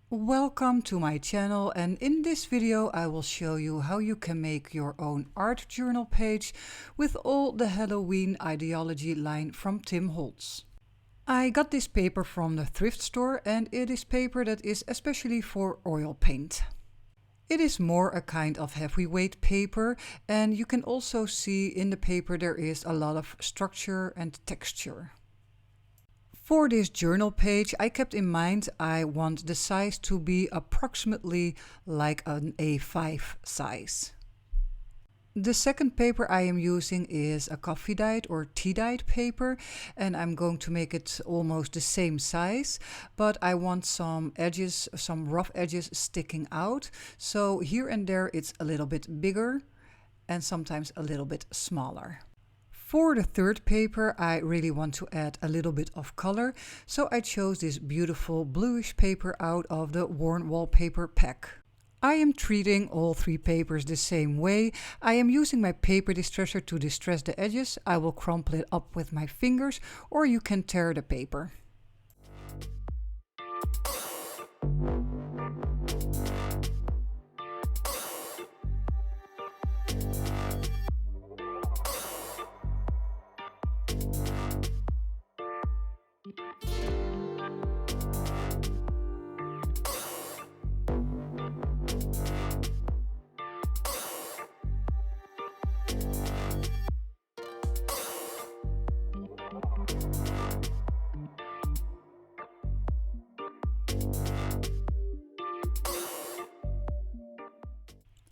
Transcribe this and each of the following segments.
Welcome to my channel, and in this video I will show you how you can make your own art journal page with all the Halloween Ideaology line from Holtz. I got this paper from the thrift store, and it is paper that is especially for oil paint. It is more a kind of heavyweight paper, and you can also see in the paper there is a lot of structure and texture. For this journal page, I kept in mind I want the size to be approximately like an A5 size. The second paper I am using is a coffee dyed or tea dyed paper, and I'm going to make it almost the same size, but I want some edges, some rough edges sticking out. So here and there it's a little bit bigger and sometimes a little bit smaller. For the third paper, I really want to add a little bit of color, so I chose this beautiful bluish paper out of the Worn Wallpaper pack. I am treating all three papers the same way. I am using my paper distresser to distress the edges. I will crumple it up with my fingers, or you can tear the paper.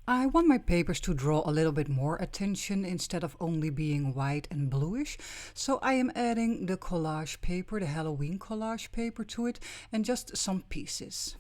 I want my papers to draw a little bit more attention instead of only being white and bluish, so I am adding the collage paper, the Halloween collage paper to it, and just some pieces.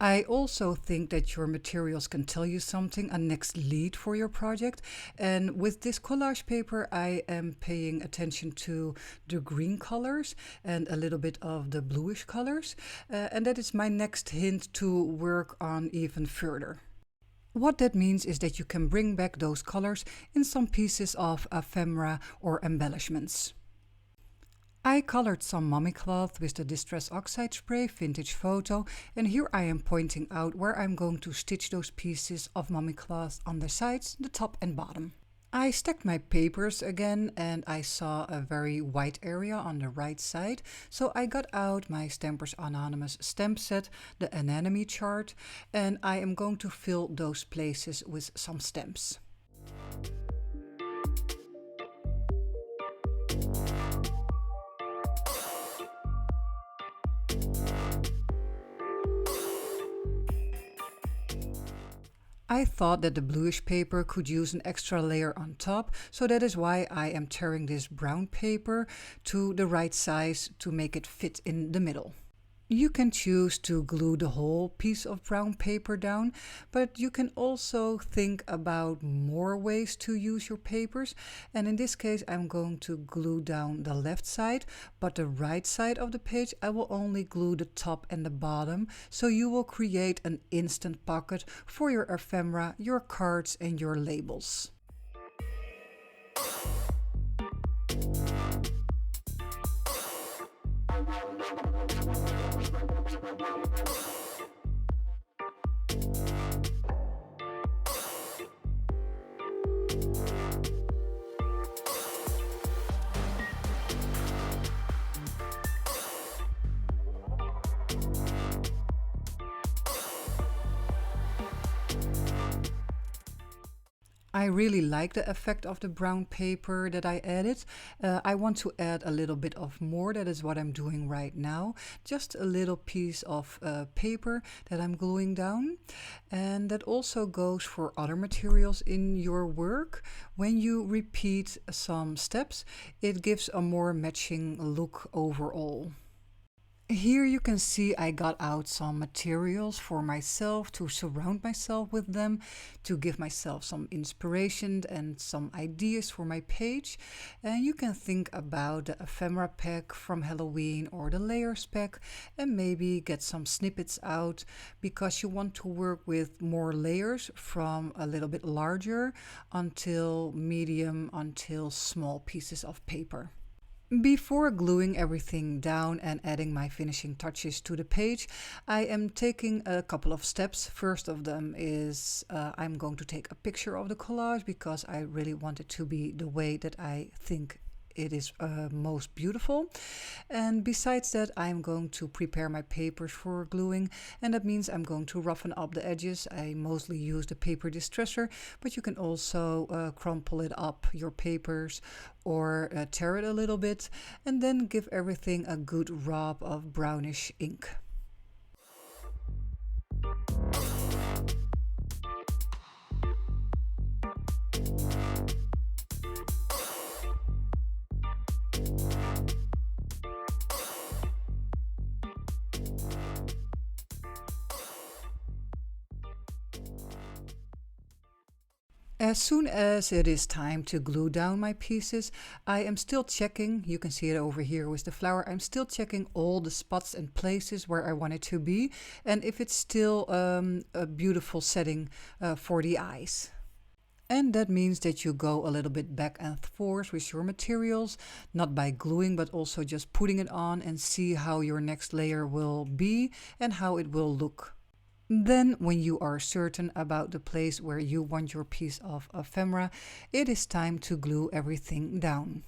I also think that your materials can tell you something, a next lead for your project, and with this collage paper I am paying attention to the green colors and a little bit of the bluish colors, and that is my next hint to work on even further. What that means is that you can bring back those colors in some pieces of ephemera or embellishments. I colored some mummy cloth with the Distress Oxide Spray Vintage Photo, and here I am pointing out where I'm going to stitch those pieces of mummy cloth on the sides, the top and bottom. I stacked my papers again, and I saw a very white area on the right side, so I got out my Stampers Anonymous stamp set, the Anatomy chart, and I am going to fill those places with some stamps. I thought that the bluish paper could use an extra layer on top, so that is why I am tearing this brown paper to the right size to make it fit in the middle. You can choose to glue the whole piece of brown paper down, but you can also think about more ways to use your papers, and in this case I'm going to glue down the left side, but the right side of the page I will only glue the top and the bottom, so you will create an instant pocket for your ephemera, your cards and your labels. I really like the effect of the brown paper that I added. I want to add a little bit of more. That is what I'm doing right now. Just a little piece of paper that I'm gluing down. And that also goes for other materials in your work. When you repeat some steps, it gives a more matching look overall. Here you can see I got out some materials for myself to surround myself with them, to give myself some inspiration and some ideas for my page. And you can think about the ephemera pack from Halloween or the layers pack, and maybe get some snippets out because you want to work with more layers from a little bit larger until medium until small pieces of paper. Before gluing everything down and adding my finishing touches to the page, I am taking a couple of steps. First of them is I'm going to take a picture of the collage because I really want it to be the way that I think it is most beautiful. And besides that, I'm going to prepare my papers for gluing, and that means I'm going to roughen up the edges. I mostly use the paper distresser, but you can also crumple it up, your papers, or tear it a little bit, and then give everything a good rub of brownish ink. As soon as it is time to glue down my pieces, I am still checking, you can see it over here with the flower, I'm still checking all the spots and places where I want it to be, and if it's still a beautiful setting for the eyes. And that means that you go a little bit back and forth with your materials, not by gluing, but also just putting it on and see how your next layer will be and how it will look. Then, when you are certain about the place where you want your piece of ephemera, it is time to glue everything down.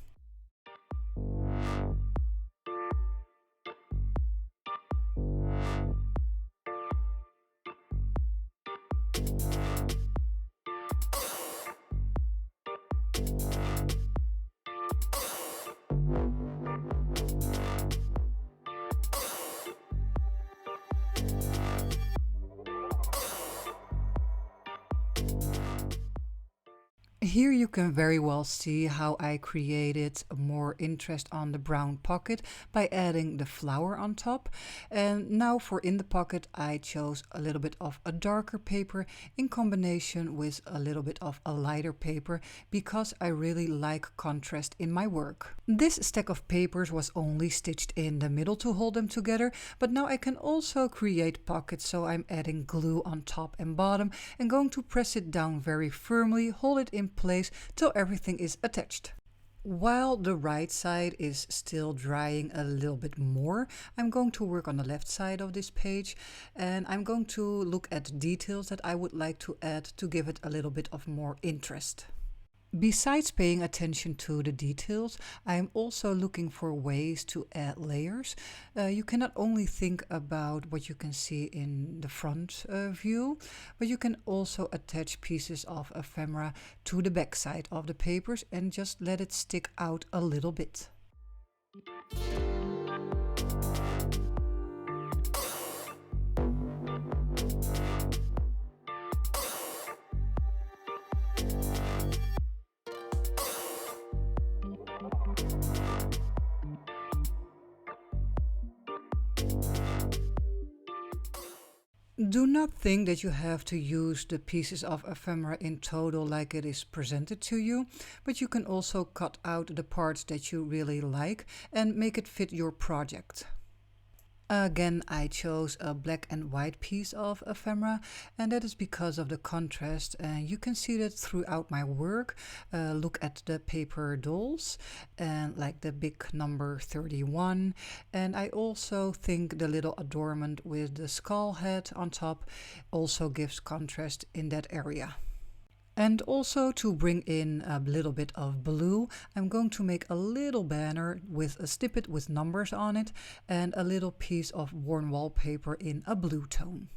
Here you can very well see how I created more interest on the brown pocket by adding the flower on top. And now for in the pocket, I chose a little bit of a darker paper in combination with a little bit of a lighter paper because I really like contrast in my work. This stack of papers was only stitched in the middle to hold them together, but now I can also create pockets, so I'm adding glue on top and bottom and going to press it down very firmly, hold it in place till everything is attached. While the right side is still drying a little bit more, I'm going to work on the left side of this page, and I'm going to look at details that I would like to add to give it a little bit of more interest. Besides paying attention to the details, I am also looking for ways to add layers. You cannot only think about what you can see in the front view, but you can also attach pieces of ephemera to the back side of the papers and just let it stick out a little bit. Do not think that you have to use the pieces of ephemera in total like it is presented to you, but you can also cut out the parts that you really like and make it fit your project. Again, I chose a black and white piece of ephemera, and that is because of the contrast. And you can see that throughout my work. Look at the paper dolls and like the big number 31. And I also think the little adornment with the skull head on top also gives contrast in that area. And also to bring in a little bit of blue, I'm going to make a little banner with a snippet with numbers on it and a little piece of worn wallpaper in a blue tone.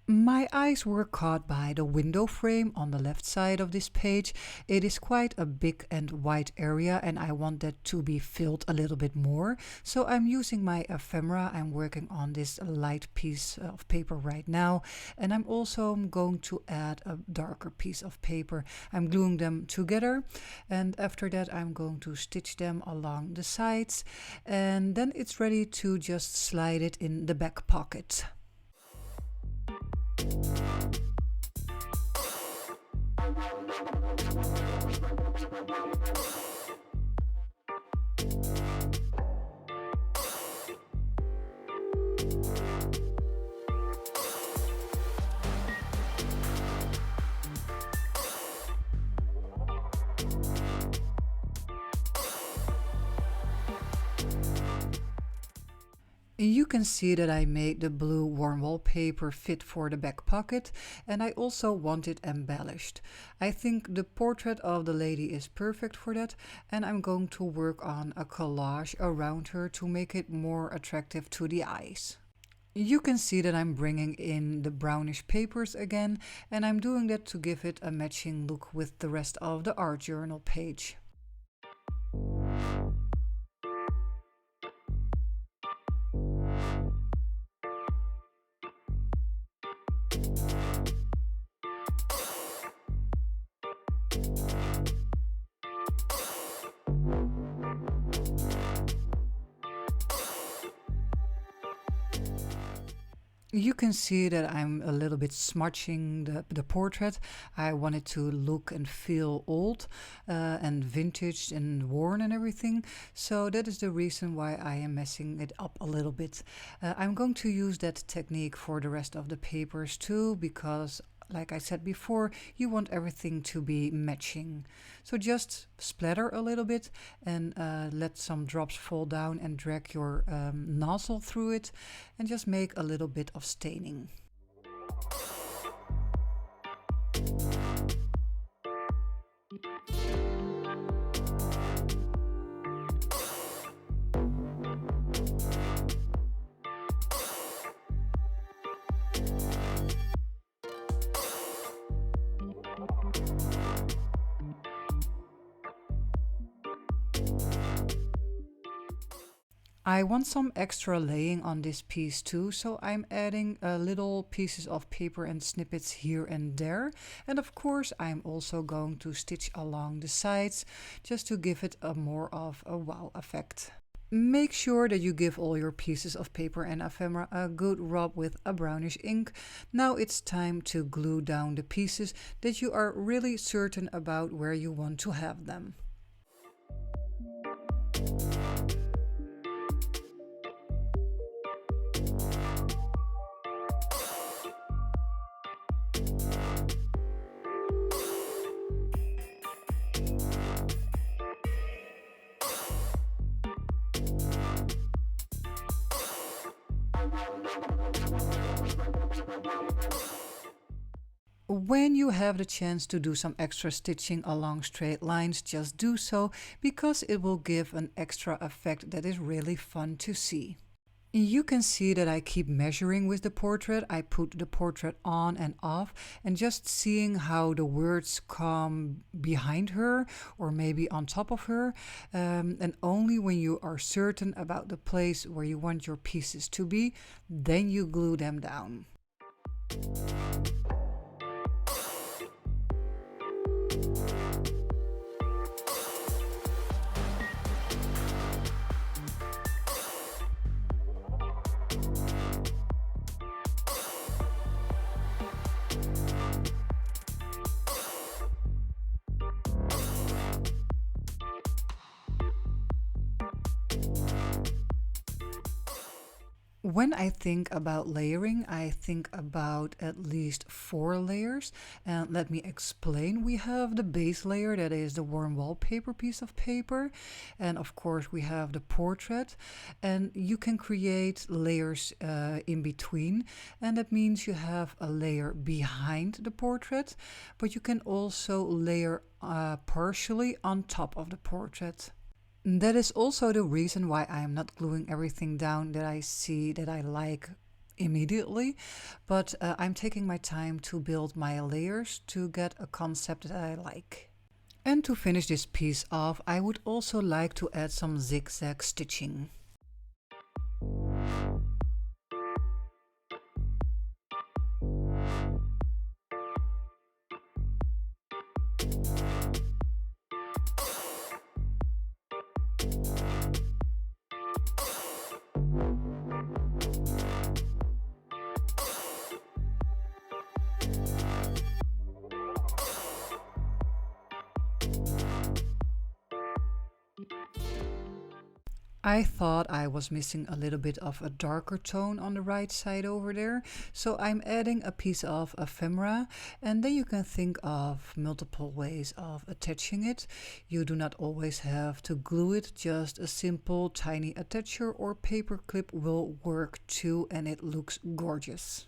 My eyes were caught by the window frame on the left side of this page. It is quite a big and wide area and I want that to be filled a little bit more. So I'm using my ephemera. I'm working on this light piece of paper right now, and I'm also going to add a darker piece of paper. I'm gluing them together, and after that I'm going to stitch them along the sides, and then it's ready to just slide it in the back pocket. You can see that I made the blue warm wallpaper fit for the back pocket, and I also want it embellished. I think the portrait of the lady is perfect for that, and I'm going to work on a collage around her to make it more attractive to the eyes. You can see that I'm bringing in the brownish papers again, and I'm doing that to give it a matching look with the rest of the art journal page. You can see that I'm a little bit smudging the portrait. I want it to look and feel old and vintage and worn and everything. So that is the reason why I am messing it up a little bit. I'm going to use that technique for the rest of the papers too, because like I said before, you want everything to be matching. So just splatter a little bit and let some drops fall down and drag your nozzle through it and just make a little bit of staining. I want some extra laying on this piece too, so I'm adding little pieces of paper and snippets here and there. And of course, I'm also going to stitch along the sides just to give it a more of a wow effect. Make sure that you give all your pieces of paper and ephemera a good rub with a brownish ink. Now it's time to glue down the pieces that you are really certain about where you want to have them. When you have the chance to do some extra stitching along straight lines, just do so, because it will give an extra effect that is really fun to see. You can see that I keep measuring with the portrait. I put the portrait on and off and just seeing how the words come behind her or maybe on top of her. And only when you are certain about the place where you want your pieces to be, then you glue them down. When I think about layering, I think about at least 4 layers. And let me explain. We have the base layer, that is the warm wallpaper piece of paper. And of course we have the portrait. And you can create layers in between. And that means you have a layer behind the portrait, but you can also layer partially on top of the portrait. That is also the reason why I am not gluing everything down that I see that I like immediately, but I'm taking my time to build my layers to get a concept that I like. And to finish this piece off, I would also like to add some zigzag stitching. I thought I was missing a little bit of a darker tone on the right side over there, so I'm adding a piece of ephemera, and then you can think of multiple ways of attaching it. You do not always have to glue it, just a simple tiny attacher or paper clip will work too, and it looks gorgeous.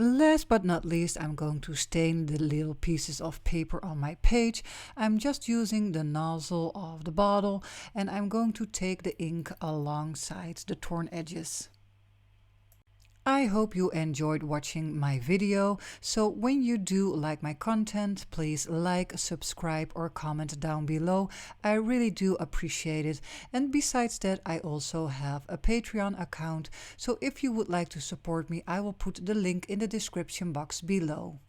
Last but not least, I'm going to stain the little pieces of paper on my page. I'm just using the nozzle of the bottle, and I'm going to take the ink alongside the torn edges. I hope you enjoyed watching my video, so when you do like my content, please like, subscribe or comment down below. I really do appreciate it. And besides that, I also have a Patreon account, so if you would like to support me, I will put the link in the description box below.